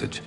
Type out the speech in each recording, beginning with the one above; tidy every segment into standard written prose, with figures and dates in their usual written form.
message.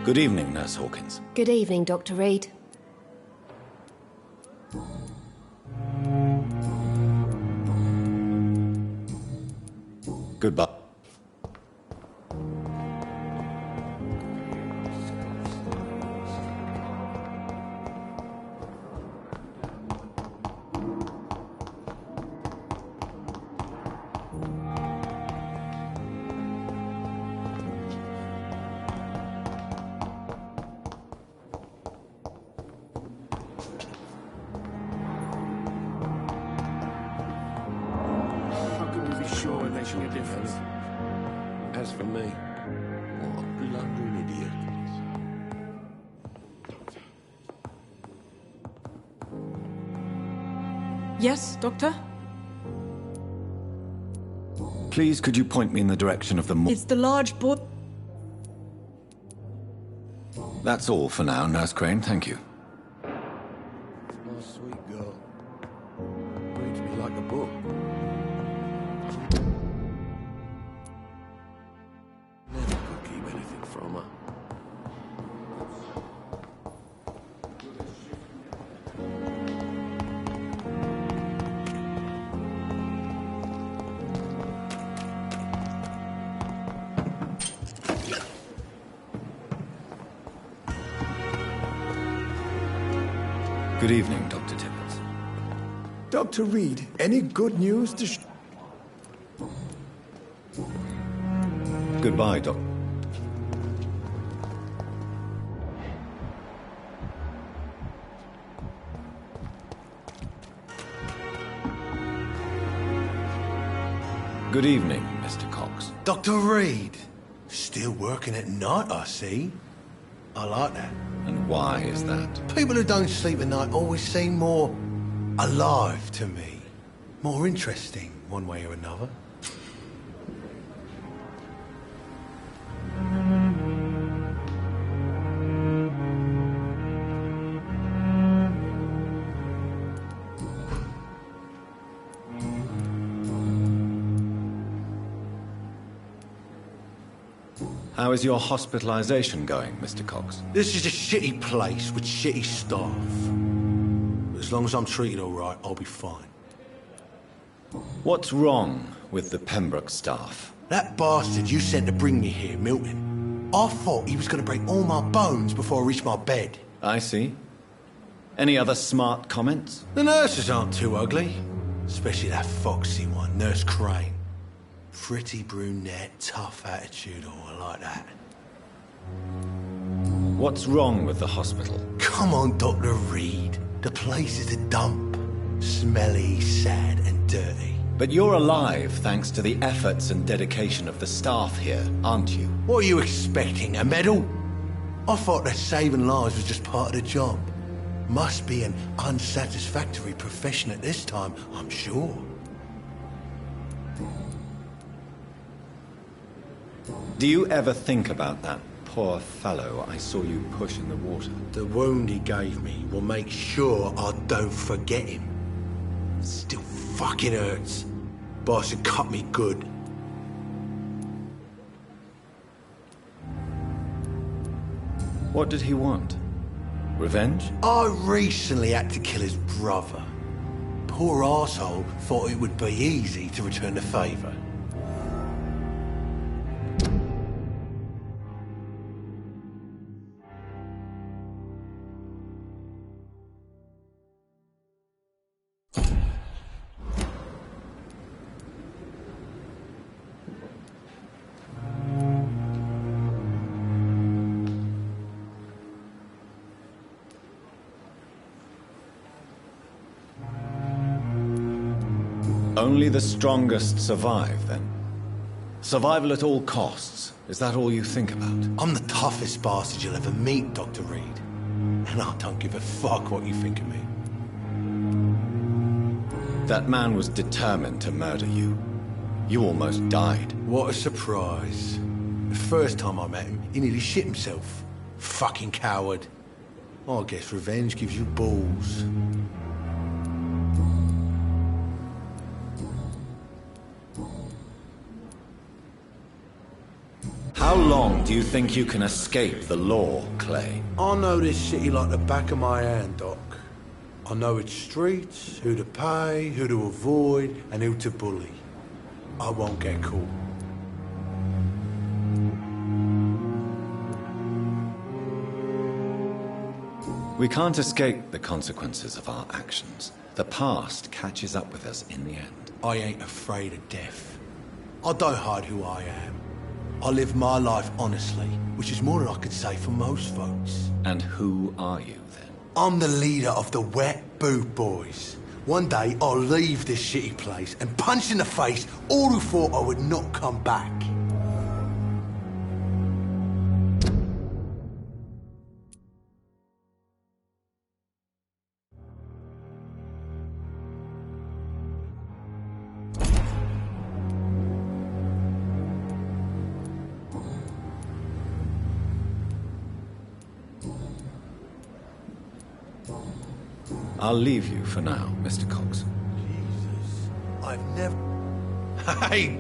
Good evening, Nurse Hawkins. Good evening, Dr. Reed. Goodbye. As for me, what a blundering idiot. Yes, Doctor? Please, could you point me in the direction of the It's the large board. That's all for now, Nurse Crane, thank you. My sweet girl. Reads me like a book. Never could keep anything from her. Good evening, Dr. Tibbets. Dr. Reed, any good news to Goodbye, Doc. Good evening, Mr. Cox. Dr. Reed, still working at night, I see. I like that. And why is that? People who don't sleep at night always seem more alive to me. More interesting, one way or another. How is your hospitalization going, Mr. Cox? This is a shitty place with shitty staff. But as long as I'm treated all right, I'll be fine. What's wrong with the Pembroke staff? That bastard you sent to bring me here, Milton, I thought he was going to break all my bones before I reached my bed. I see. Any other smart comments? The nurses aren't too ugly. Especially that foxy one, Nurse Crane. Pretty brunette, tough attitude, oh, I like that. What's wrong with the hospital? Come on, Dr. Reed. The place is a dump. Smelly, sad, and dirty. But you're alive thanks to the efforts and dedication of the staff here, aren't you? What are you expecting, a medal? I thought that saving lives was just part of the job. Must be an unsatisfactory profession at this time, I'm sure. Do you ever think about that poor fellow I saw you push in the water? The wound he gave me will make sure I don't forget him. Still fucking hurts. Boss had cut me good. What did he want? Revenge? I recently had to kill his brother. Poor arsehole thought it would be easy to return the favour. Only the strongest survive, then? Survival at all costs. Is that all you think about? I'm the toughest bastard you'll ever meet, Dr. Reed. And I don't give a fuck what you think of me. That man was determined to murder you. You almost died. What a surprise. The first time I met him, he nearly shit himself. Fucking coward. I guess revenge gives you balls. How How long do you think you can escape the law, Clay? I know this city like the back of my hand, Doc. I know its streets, who to pay, who to avoid, and who to bully. I won't get caught. We can't escape the consequences of our actions. The past catches up with us in the end. I ain't afraid of death. I don't hide who I am. I live my life honestly, which is more than I could say for most folks. And who are you, then? I'm the leader of the Wet Boot Boys. One day, I'll leave this shitty place and punch in the face all who thought I would not come back. I'll leave you for now, Mr. Cox. Jesus, I've never... Hey!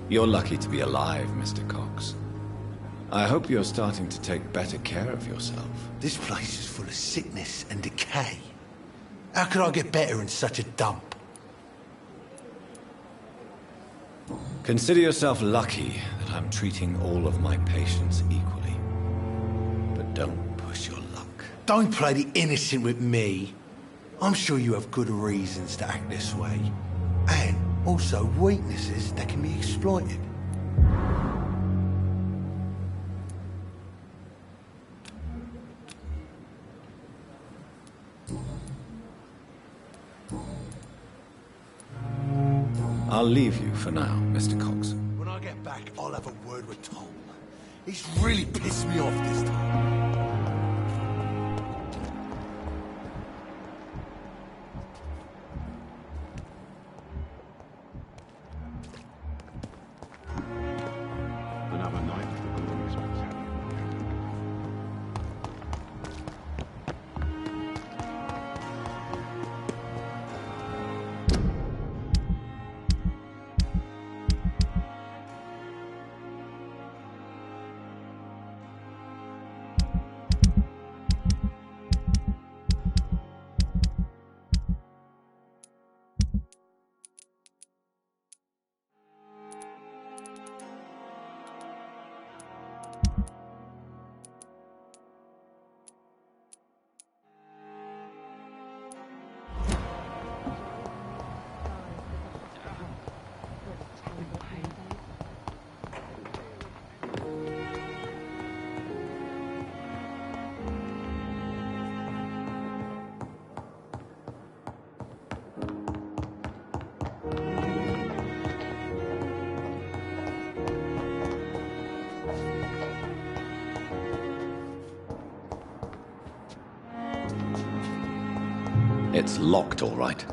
You're lucky to be alive, Mr. Cox. I hope you're starting to take better care of yourself. This place is full of sickness and decay. How could I get better in such a dump? Consider yourself lucky that I'm treating all of my patients equally. But don't push your luck. Don't play the innocent with me. I'm sure you have good reasons to act this way. And also weaknesses that can be exploited. I'll leave you for now, Mr. Cox. When I get back, I'll have a word with Tom. He's really pissed me off this time. Another night of the glorious ones. It's locked, all right.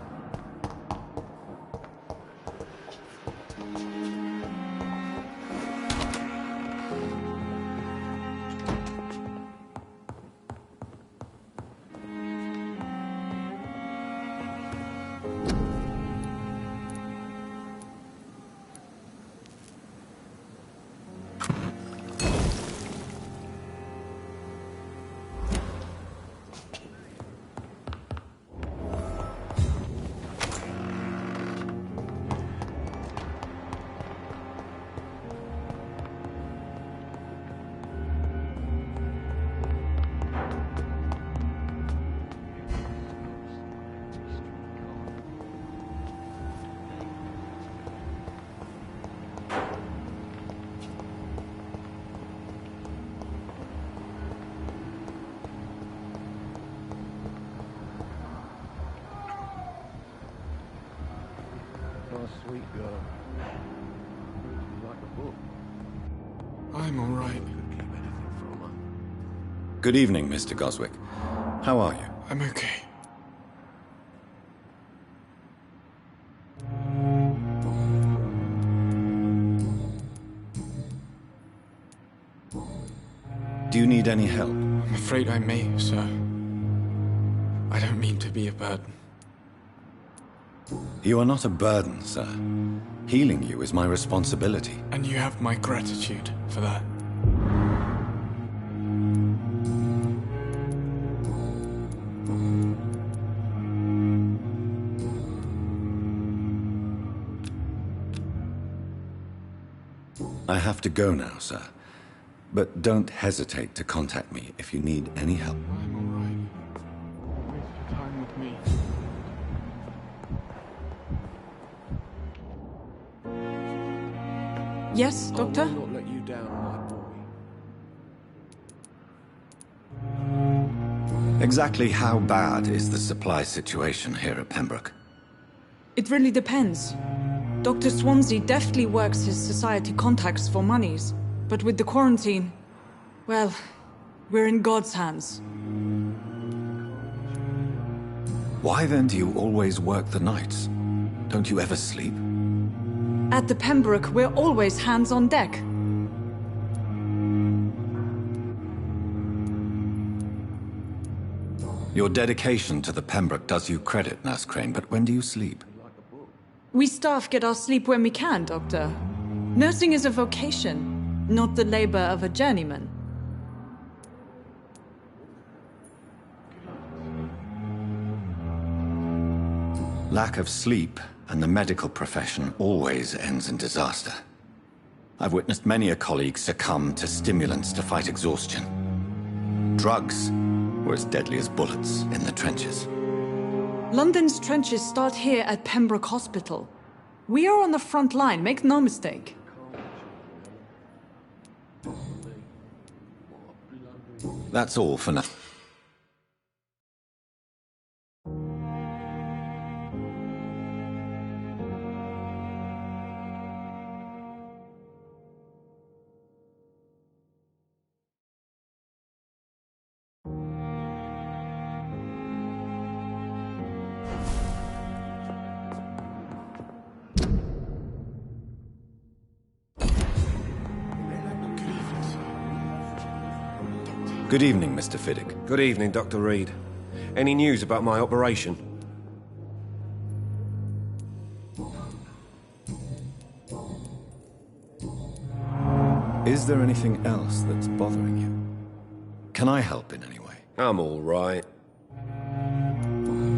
Sweet girl. Like a book. I'm all right. Couldn't keep anything from her. Good evening, Mr. Goswick. How are you? I'm okay. Do you need any help? I'm afraid I may, sir. I don't mean to be a burden. You are not a burden, sir. Healing you is my responsibility. And you have my gratitude for that. I have to go now, sir. But don't hesitate to contact me if you need any help. I'm alright. Waste your time with me. Yes, Doctor? I will not let you down, my boy. Exactly how bad is the supply situation here at Pembroke? It really depends. Dr. Swansea deftly works his society contacts for monies. But with the quarantine, well, we're in God's hands. Why then do you always work the nights? Don't you ever sleep? At the Pembroke, we're always hands on deck. Your dedication to the Pembroke does you credit, Nurse Crane, but when do you sleep? We staff get our sleep when we can, Doctor. Nursing is a vocation, not the labor of a journeyman. Lack of sleep and the medical profession always ends in disaster. I've witnessed many a colleague succumb to stimulants to fight exhaustion. Drugs were as deadly as bullets in the trenches. London's trenches start here at Pembroke Hospital. We are on the front line, make no mistake. That's all for now. Good evening, Mr. Fiddick. Good evening, Dr. Reed. Any news about my operation? Is there anything else that's bothering you? Can I help in any way? I'm all right.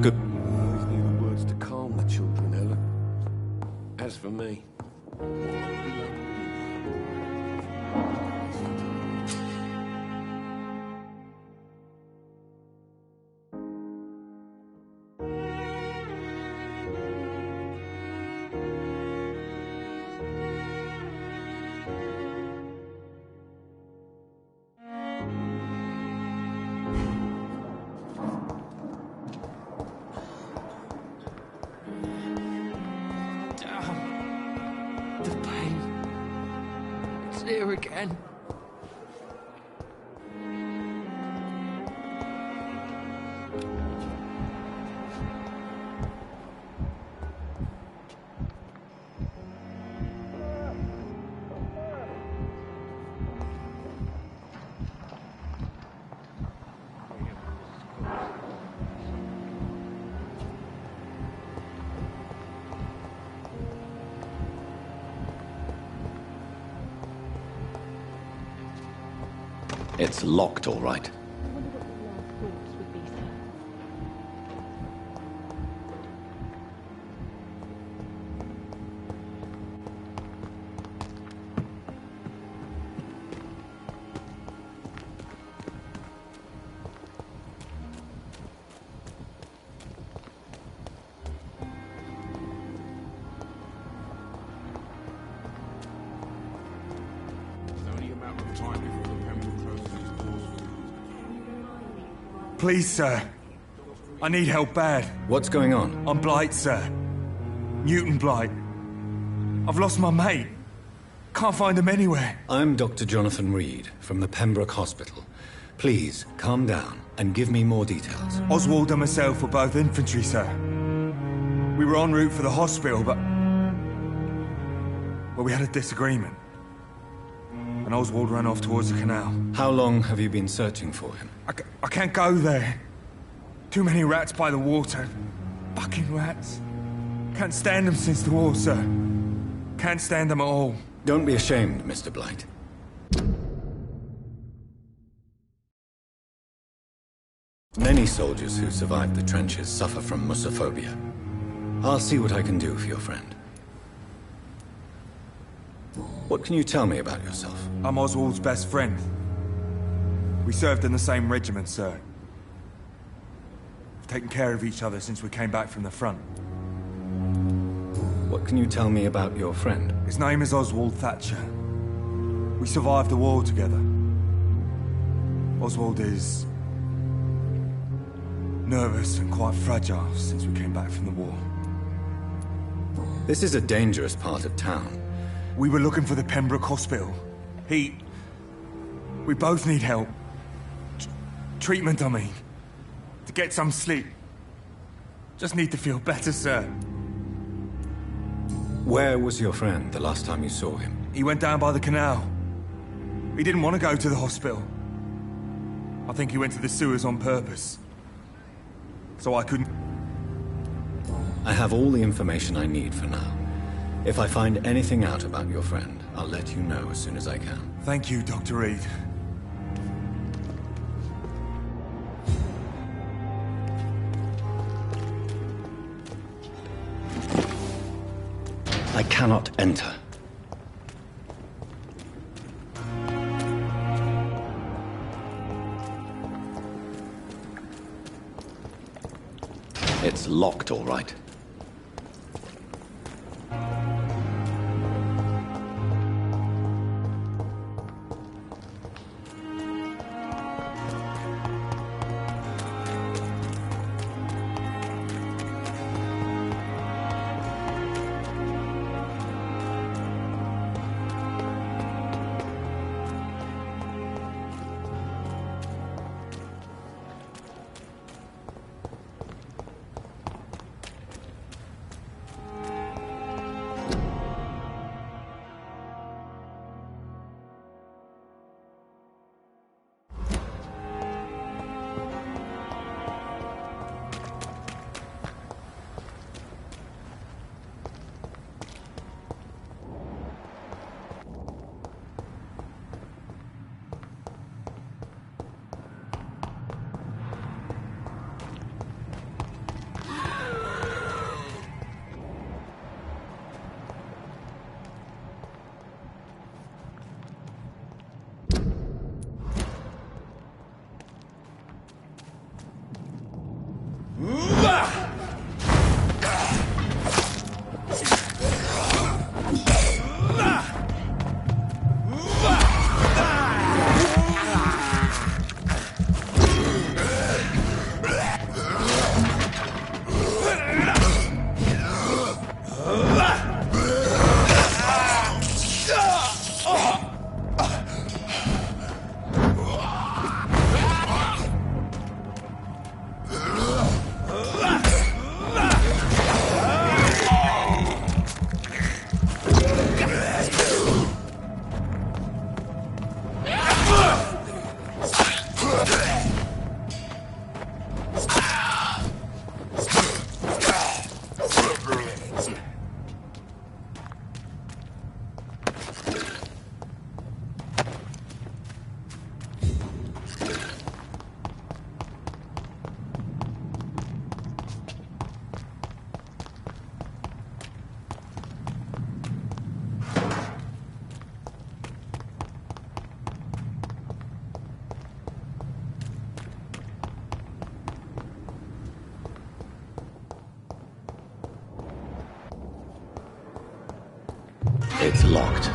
Good. Always need the words to calm the children, Ella. As for me... The pain. It's here again. It's locked, all right. I wonder what your last thoughts would be, sir. It's only a matter of time before the Pembroke closes its doors for good. Please, sir. I need help bad. What's going on? I'm Blight, sir. Newton Blight. I've lost my mate. Can't find him anywhere. I'm Dr. Jonathan Reed from the Pembroke Hospital. Please, calm down and give me more details. Oswald and myself were both infantry, sir. We were en route for the hospital, but... well, we had a disagreement. And Oswald ran off towards the canal. How long have you been searching for him? I can't go there. Too many rats by the water. Fucking rats. Can't stand them since the war, sir. Can't stand them at all. Don't be ashamed, Mr. Blight. Many soldiers who survived the trenches suffer from musophobia. I'll see what I can do for your friend. What can you tell me about yourself? I'm Oswald's best friend. We served in the same regiment, sir. We've taken care of each other since we came back from the front. What can you tell me about your friend? His name is Oswald Thatcher. We survived the war together. Oswald is nervous and quite fragile since we came back from the war. This is a dangerous part of town. We were looking for the Pembroke Hospital. We both need help. Treatment, I mean. To get some sleep. Just need to feel better, sir. Where was your friend the last time you saw him? He went down by the canal. He didn't want to go to the hospital. I think he went to the sewers on purpose. So I couldn't... I have all the information I need for now. If I find anything out about your friend, I'll let you know as soon as I can. Thank you, Dr. Reed. I cannot enter. It's locked, all right. It's locked.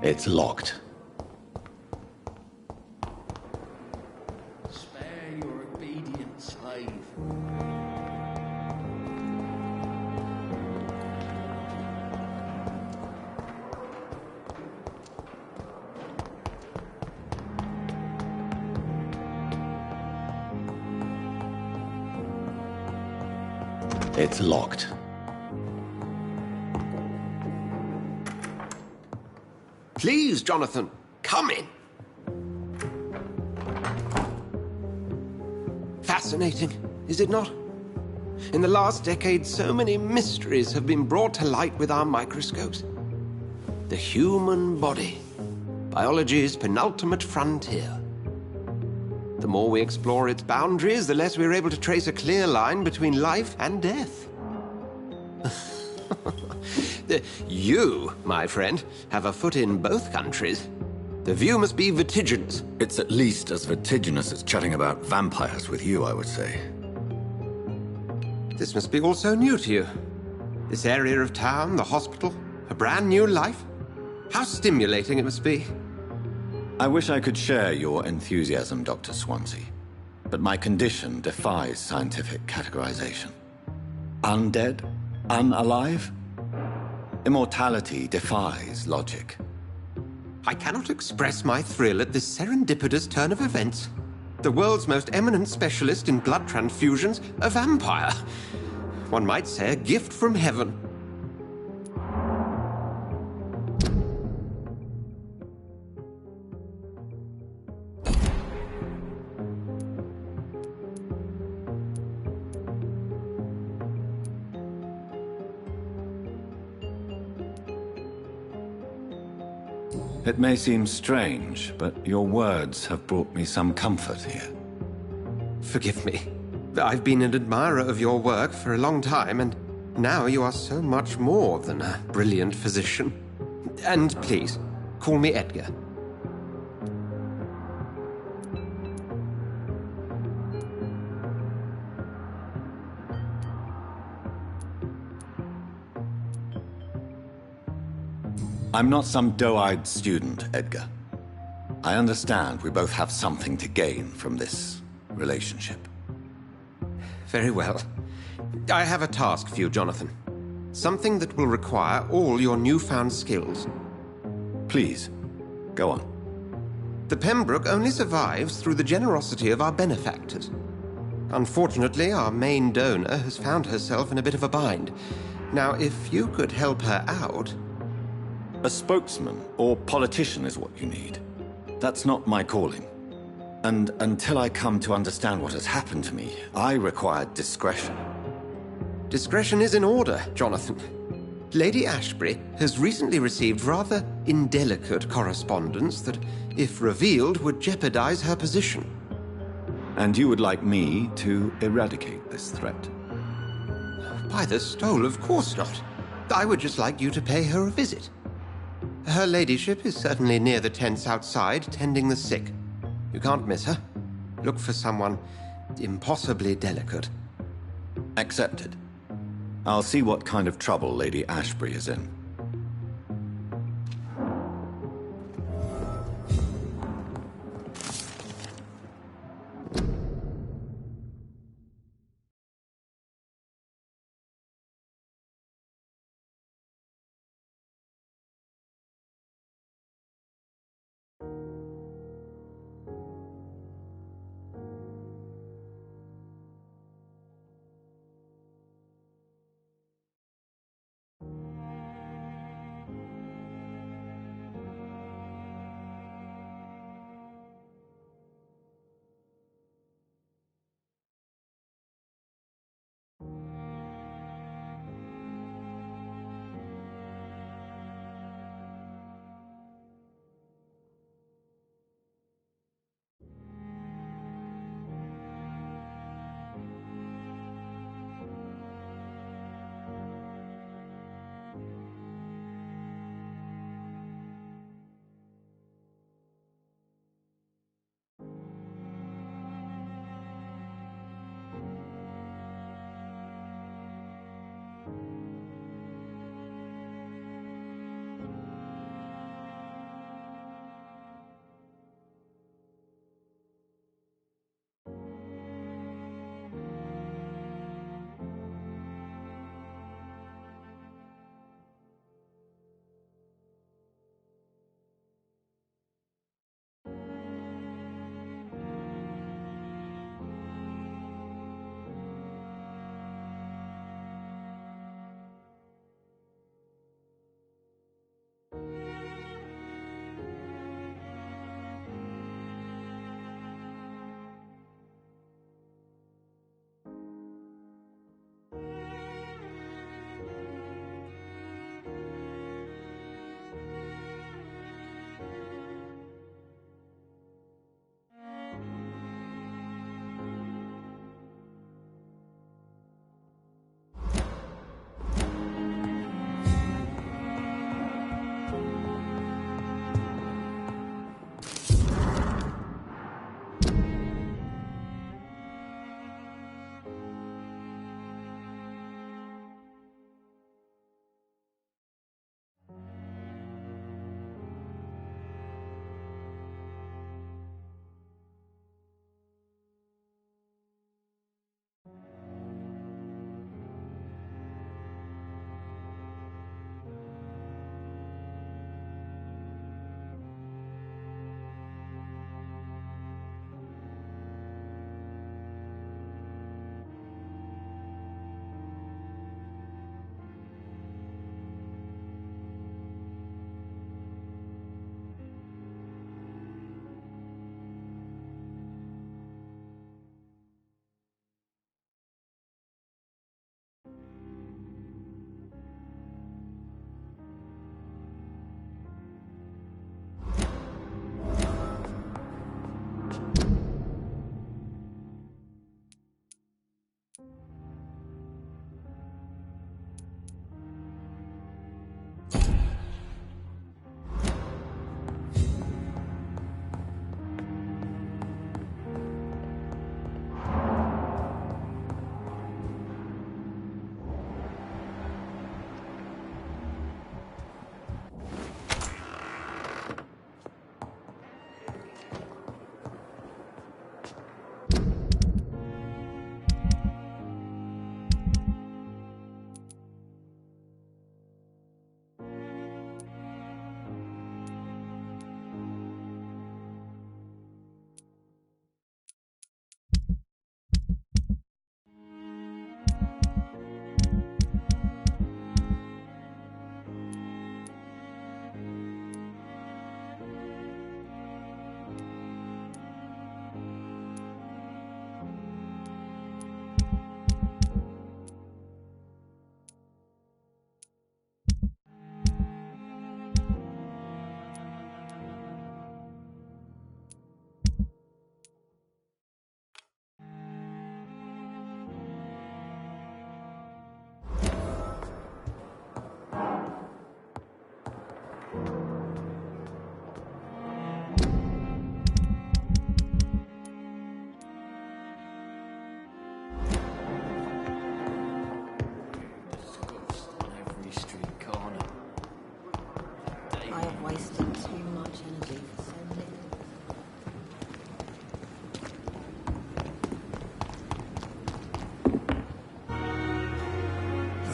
It's locked. Spare your obedient slave. It's locked. Please, Jonathan, come in. Fascinating, is it not? In the last decade, so many mysteries have been brought to light with our microscopes. The human body, biology's penultimate frontier. The more we explore its boundaries, the less we're able to trace a clear line between life and death. You, my friend, have a foot in both countries. The view must be vertiginous. It's at least as vertiginous as chatting about vampires with you, I would say. This must be all so new to you. This area of town, the hospital, a brand new life. How stimulating it must be. I wish I could share your enthusiasm, Dr. Swansea, but my condition defies scientific categorization. Undead? Unalive? Immortality defies logic. I cannot express my thrill at this serendipitous turn of events. The world's most eminent specialist in blood transfusions, a vampire. One might say a gift from heaven. It may seem strange, but your words have brought me some comfort here. Forgive me. I've been an admirer of your work for a long time, and now you are so much more than a brilliant physician. And please, call me Edgar. I'm not some doe-eyed student, Edgar. I understand we both have something to gain from this relationship. Very well. I have a task for you, Jonathan. Something that will require all your newfound skills. Please, go on. The Pembroke only survives through the generosity of our benefactors. Unfortunately, our main donor has found herself in a bit of a bind. Now, if you could help her out... A spokesman or politician is what you need. That's not my calling. And until I come to understand what has happened to me, I require discretion. Discretion is in order, Jonathan. Lady Ashbury has recently received rather indelicate correspondence that, if revealed, would jeopardize her position. And you would like me to eradicate this threat? By the stole, of course not. I would just like you to pay her a visit. Her ladyship is certainly near the tents outside, tending the sick. You can't miss her. Look for someone impossibly delicate. Accepted. I'll see what kind of trouble Lady Ashbury is in.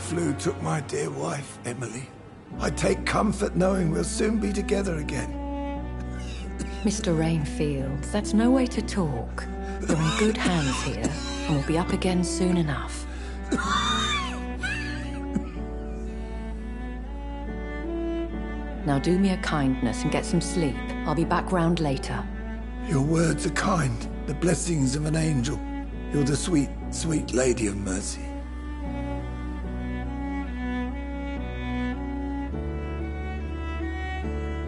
flu took my dear wife, Emily. I take comfort knowing we'll soon be together again. Mr. Rainfield, that's no way to talk. You're in good hands here, and we'll be up again soon enough. Now do me a kindness and get some sleep. I'll be back round later. Your words are kind, the blessings of an angel. You're the sweet, sweet Lady of Mercy.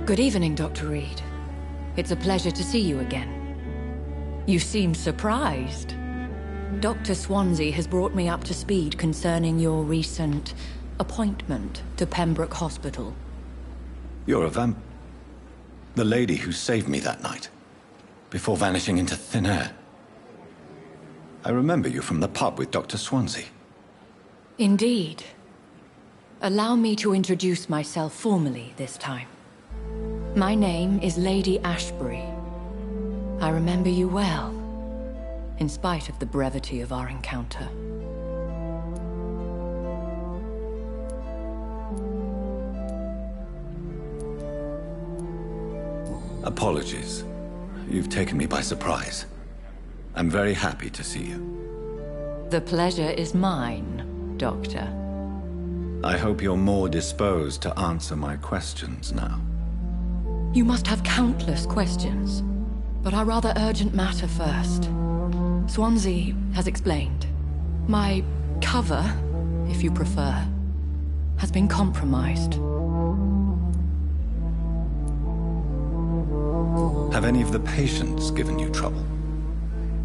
Good evening, Dr. Reed. It's a pleasure to see you again. You seem surprised. Dr. Swansea has brought me up to speed concerning your recent appointment to Pembroke Hospital. You're a the lady who saved me that night, before vanishing into thin air. I remember you from the pub with Dr. Swansea. Indeed. Allow me to introduce myself formally this time. My name is Lady Ashbury. I remember you well, in spite of the brevity of our encounter. Apologies. You've taken me by surprise. I'm very happy to see you. The pleasure is mine, Doctor. I hope you're more disposed to answer my questions now. You must have countless questions, but our rather urgent matter first. Swansea has explained. My cover, if you prefer, has been compromised. Have any of the patients given you trouble?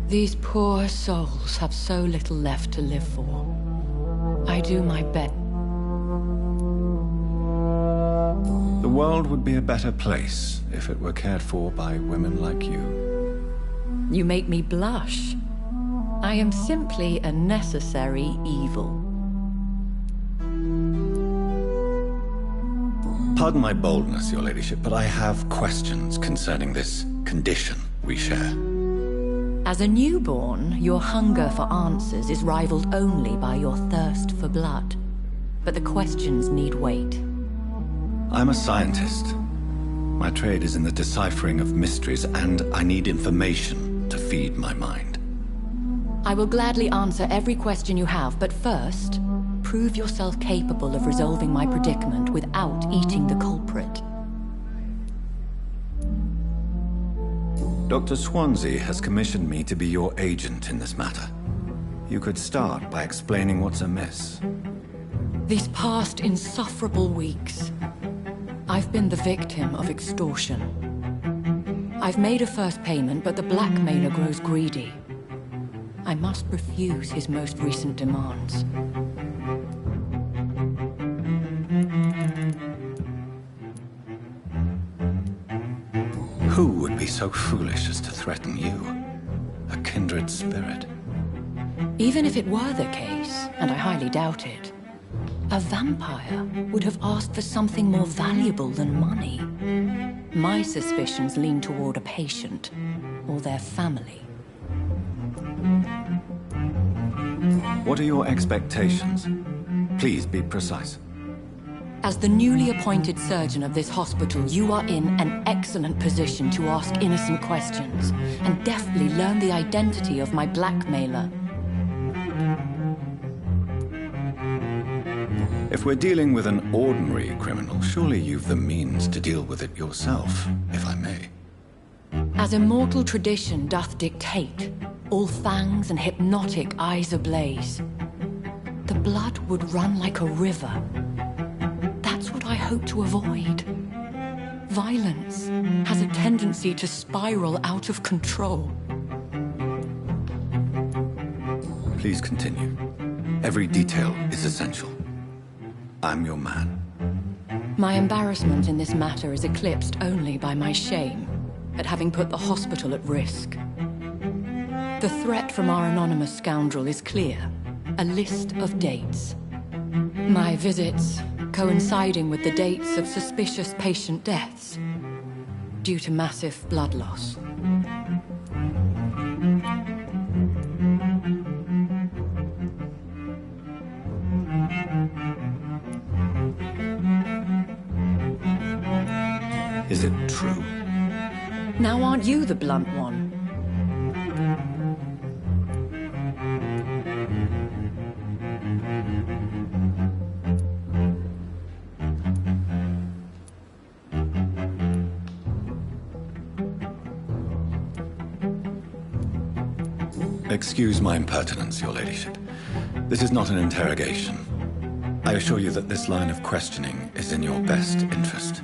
These poor souls have so little left to live for. I do my best. The world would be a better place if it were cared for by women like you. You make me blush. I am simply a necessary evil. Pardon my boldness, Your Ladyship, but I have questions concerning this condition we share. As a newborn, your hunger for answers is rivaled only by your thirst for blood. But the questions need wait. I'm a scientist. My trade is in the deciphering of mysteries, and I need information to feed my mind. I will gladly answer every question you have, but first, prove yourself capable of resolving my predicament without eating the culprit. Dr. Swansea has commissioned me to be your agent in this matter. You could start by explaining what's amiss. These past insufferable weeks, I've been the victim of extortion. I've made a first payment, but the blackmailer grows greedy. I must refuse his most recent demands. Who would be so foolish as to threaten you? A kindred spirit. Even if it were the case, and I highly doubt it, a vampire would have asked for something more valuable than money. My suspicions lean toward a patient, or their family. What are your expectations? Please be precise. As the newly appointed surgeon of this hospital, you are in an excellent position to ask innocent questions and deftly learn the identity of my blackmailer. If we're dealing with an ordinary criminal, surely you've the means to deal with it yourself, if I may. As immortal tradition doth dictate, all fangs and hypnotic eyes ablaze, the blood would run like a river. That's what I hope to avoid. Violence has a tendency to spiral out of control. Please continue. Every detail is essential. I'm your man. My embarrassment in this matter is eclipsed only by my shame at having put the hospital at risk. The threat from our anonymous scoundrel is clear. A list of dates. My visits coinciding with the dates of suspicious patient deaths due to massive blood loss. Is it true? Now aren't you the blunt one? Excuse my impertinence, Your Ladyship. This is not an interrogation. I assure you that this line of questioning is in your best interest.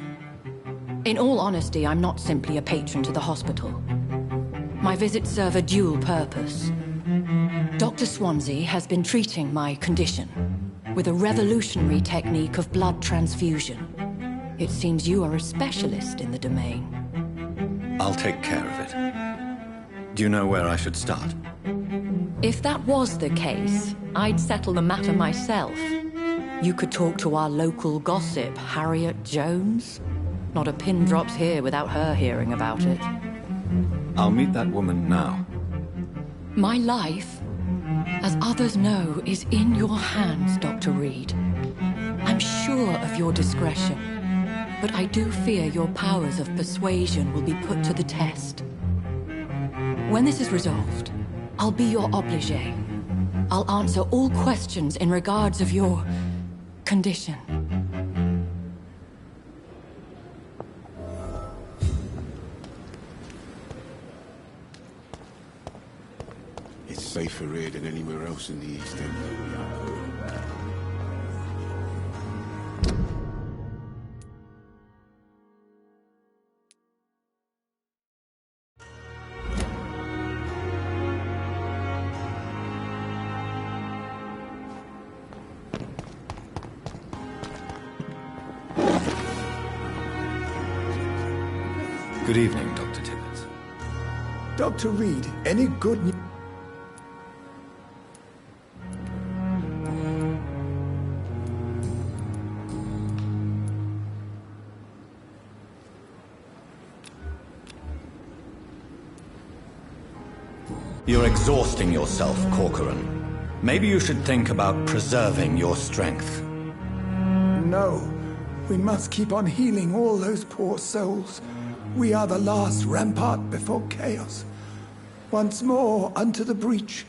In all honesty, I'm not simply a patron to the hospital. My visits serve a dual purpose. Dr. Swansea has been treating my condition with a revolutionary technique of blood transfusion. It seems you are a specialist in the domain. I'll take care of it. Do you know where I should start? If that was the case, I'd settle the matter myself. You could talk to our local gossip, Harriet Jones. Not a pin drops here without her hearing about it. I'll meet that woman now. My life, as others know, is in your hands, Dr. Reed. I'm sure of your discretion, but I do fear your powers of persuasion will be put to the test. When this is resolved, I'll be your obligé. I'll answer all questions in regards of your condition. It's safer here than anywhere else in the East End. Good evening, Dr. Tibbets. Dr. Reed, any good news? You're exhausting yourself, Corcoran. Maybe you should think about preserving your strength. No. We must keep on healing all those poor souls. We are the last rampart before chaos. Once more, unto the breach.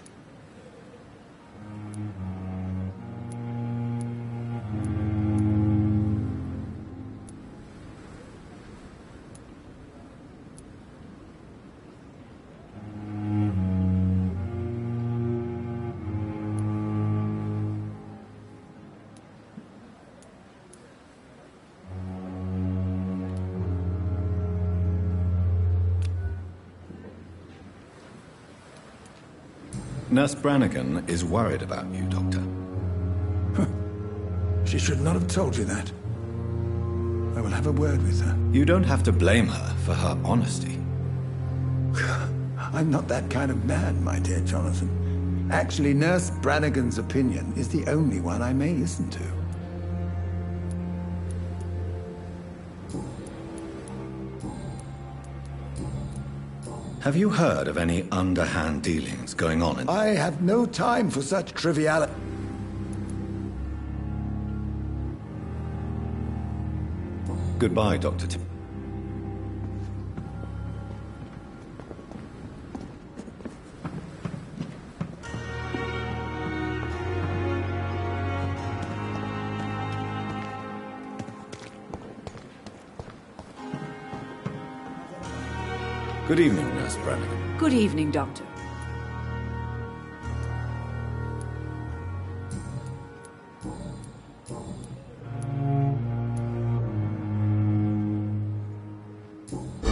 Nurse Brannigan is worried about you, Doctor. She should not have told you that. I will have a word with her. You don't have to blame her for her honesty. I'm not that kind of man, my dear Jonathan. Actually, Nurse Brannigan's opinion is the only one I may listen to. Have you heard of any underhand dealings going on in... I have no time for such triviality. Goodbye, Dr. Tibbets. Good evening, Nurse Brannigan. Good evening, Doctor.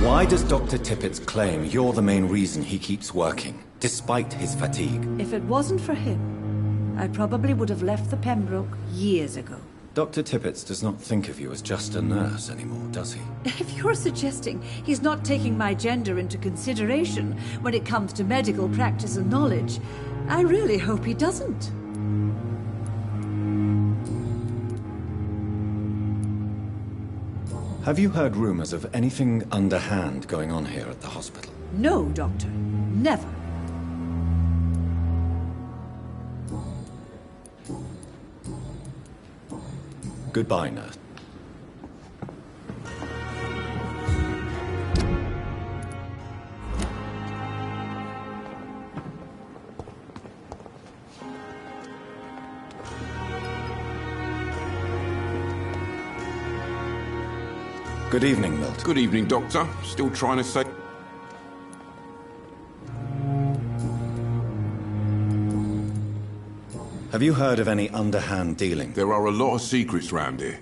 Why does Dr. Tippett claim you're the main reason he keeps working, despite his fatigue? If it wasn't for him, I probably would have left the Pembroke years ago. Dr. Tippett does not think of you as just a nurse anymore, does he? If you're suggesting he's not taking my gender into consideration when it comes to medical practice and knowledge, I really hope he doesn't. Have you heard rumors of anything underhand going on here at the hospital? No, Doctor. Never. Goodbye, nurse. Good evening, Milton. Good evening, Doctor. Still trying to say... Have you heard of any underhand dealing? There are a lot of secrets round here.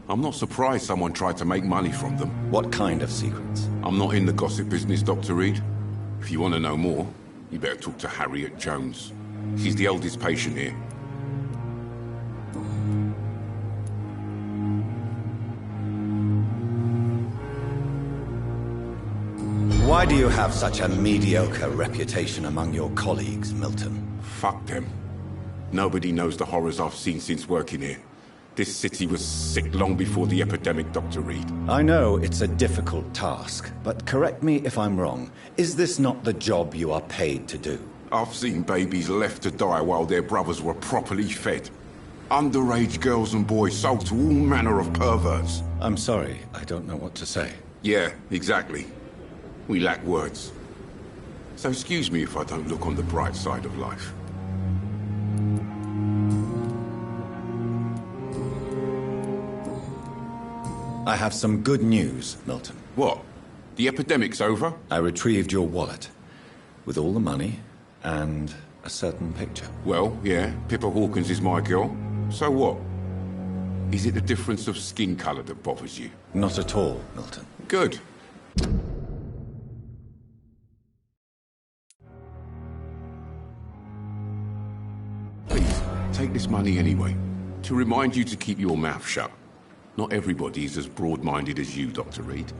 I'm not surprised someone tried to make money from them. What kind of secrets? I'm not in the gossip business, Dr. Reed. If you want to know more, you better talk to Harriet Jones. She's the eldest patient here. Why do you have such a mediocre reputation among your colleagues, Milton? Fuck them. Nobody knows the horrors I've seen since working here. This city was sick long before the epidemic, Dr. Reed. I know it's a difficult task, but correct me if I'm wrong. Is this not the job you are paid to do? I've seen babies left to die while their brothers were properly fed. Underage girls and boys sold to all manner of perverts. I'm sorry, I don't know what to say. Yeah, exactly. We lack words. So excuse me if I don't look on the bright side of life. I have some good news, Milton. What? The epidemic's over? I retrieved your wallet, with all the money, and a certain picture. Well, yeah, Pippa Hawkins is my girl. So what? Is it the difference of skin color that bothers you? Not at all, Milton. Good. Please, take this money anyway, to remind you to keep your mouth shut. Not everybody is as broad-minded as you, Dr. Reed.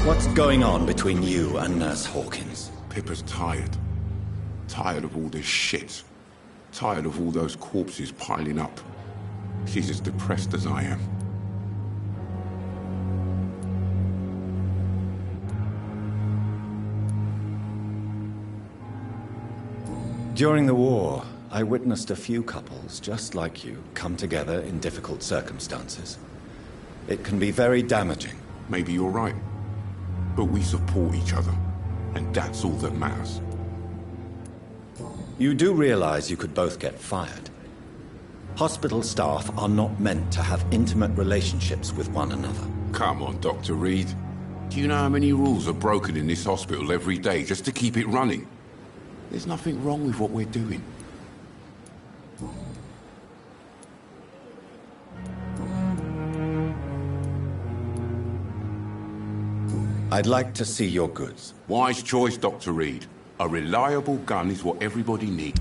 What's going on between you and Nurse Hawkins? Pippa's tired. Tired of all this shit. Tired of all those corpses piling up. She's as depressed as I am. During the war, I witnessed a few couples, just like you, come together in difficult circumstances. It can be very damaging. Maybe you're right. But we support each other, and that's all that matters. You do realize you could both get fired. Hospital staff are not meant to have intimate relationships with one another. Come on, Dr. Reed. Do you know how many rules are broken in this hospital every day just to keep it running? There's nothing wrong with what we're doing. I'd like to see your goods. Wise choice, Dr. Reed. A reliable gun is what everybody needs.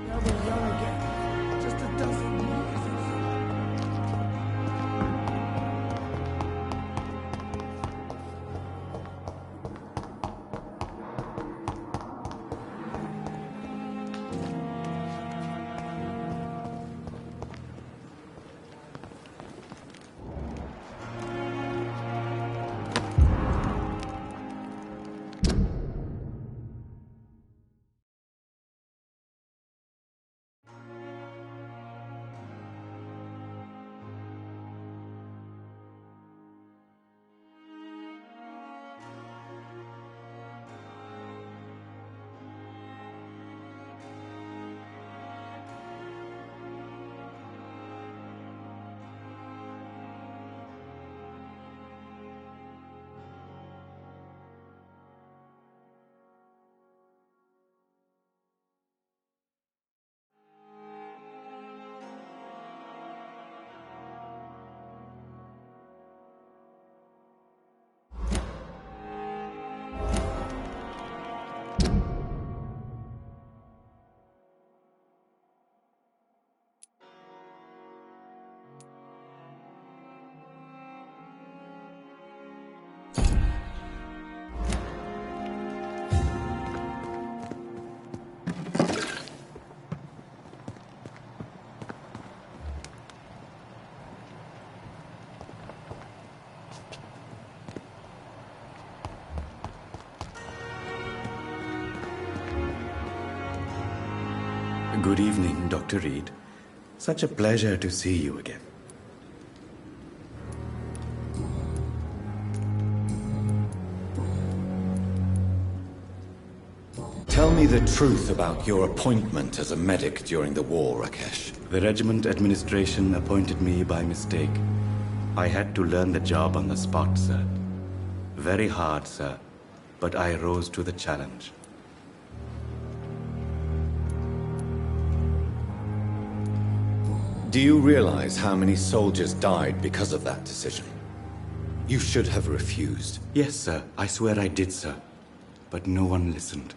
They'll be young again. Just a dozen years. Good evening, Dr. Reed. Such a pleasure to see you again. Tell me the truth about your appointment as a medic during the war, Rakesh. The regiment administration appointed me by mistake. I had to learn the job on the spot, sir. Very hard, sir, but I rose to the challenge. Do you realize how many soldiers died because of that decision? You should have refused. Yes, sir. I swear I did, sir. But no one listened.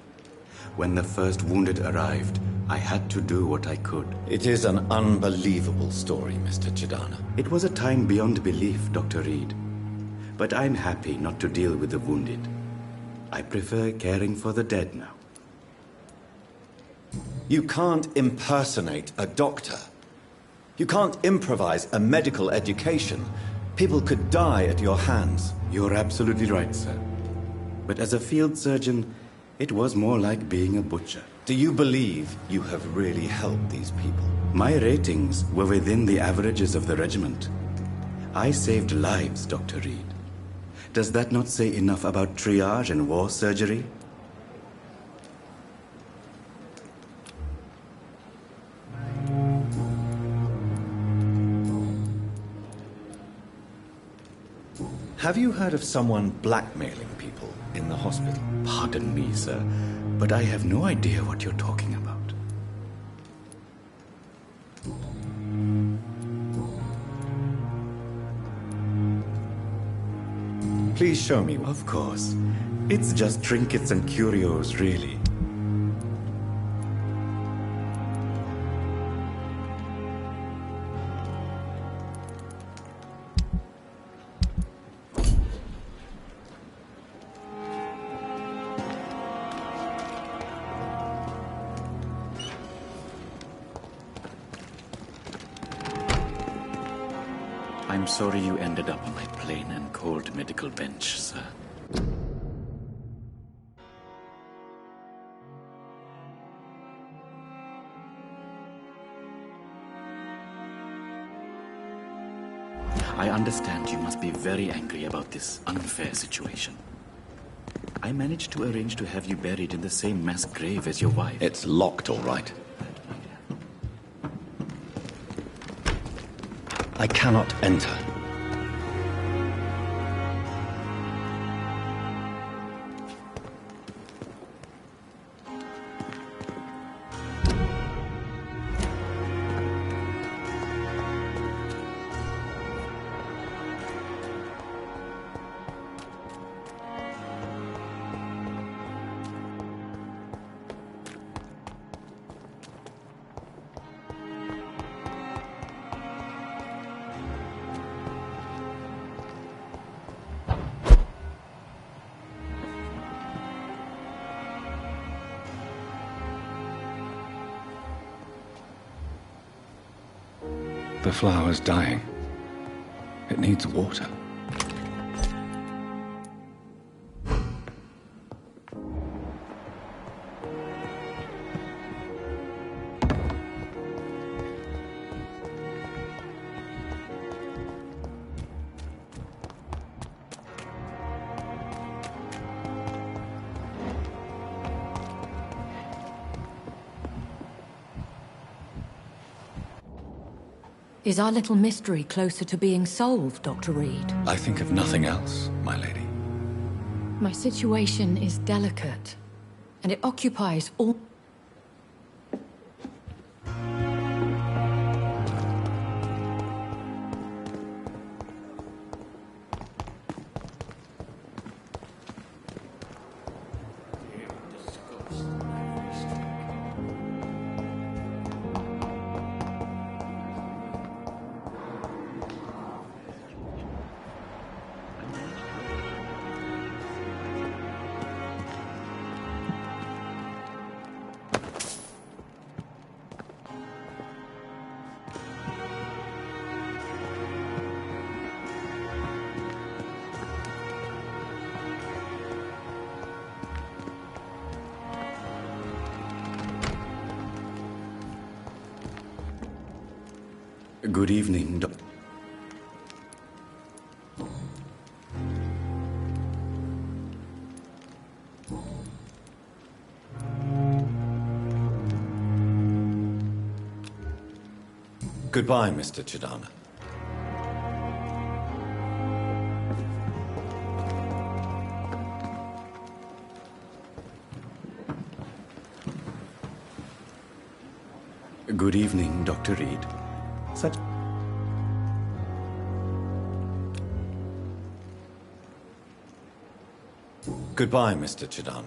When the first wounded arrived, I had to do what I could. It is an unbelievable story, Mr. Chidana. It was a time beyond belief, Dr. Reed. But I'm happy not to deal with the wounded. I prefer caring for the dead now. You can't impersonate a doctor. You can't improvise a medical education. People could die at your hands. You're absolutely right, sir. But as a field surgeon, it was more like being a butcher. Do you believe you have really helped these people? My ratings were within the averages of the regiment. I saved lives, Dr. Reed. Does that not say enough about triage and war surgery? Have you heard of someone blackmailing people in the hospital? Pardon me, sir, but I have no idea what you're talking about. Please show me. Of course. It's just trinkets and curios, really. I'm sorry you ended up on my plain and cold medical bench, sir. I understand you must be very angry about this unfair situation. I managed to arrange to have you buried in the same mass grave as your wife. It's locked, all right. I cannot enter. The flower's dying. It needs water. Is our little mystery closer to being solved, Dr. Reed? I think of nothing else, my lady. My situation is delicate, and it occupies all... Good evening, Goodbye, Mr. Chidana. Good evening, Dr. Reed. Such... Goodbye, Mr. Chidana.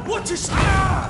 What is... Ah!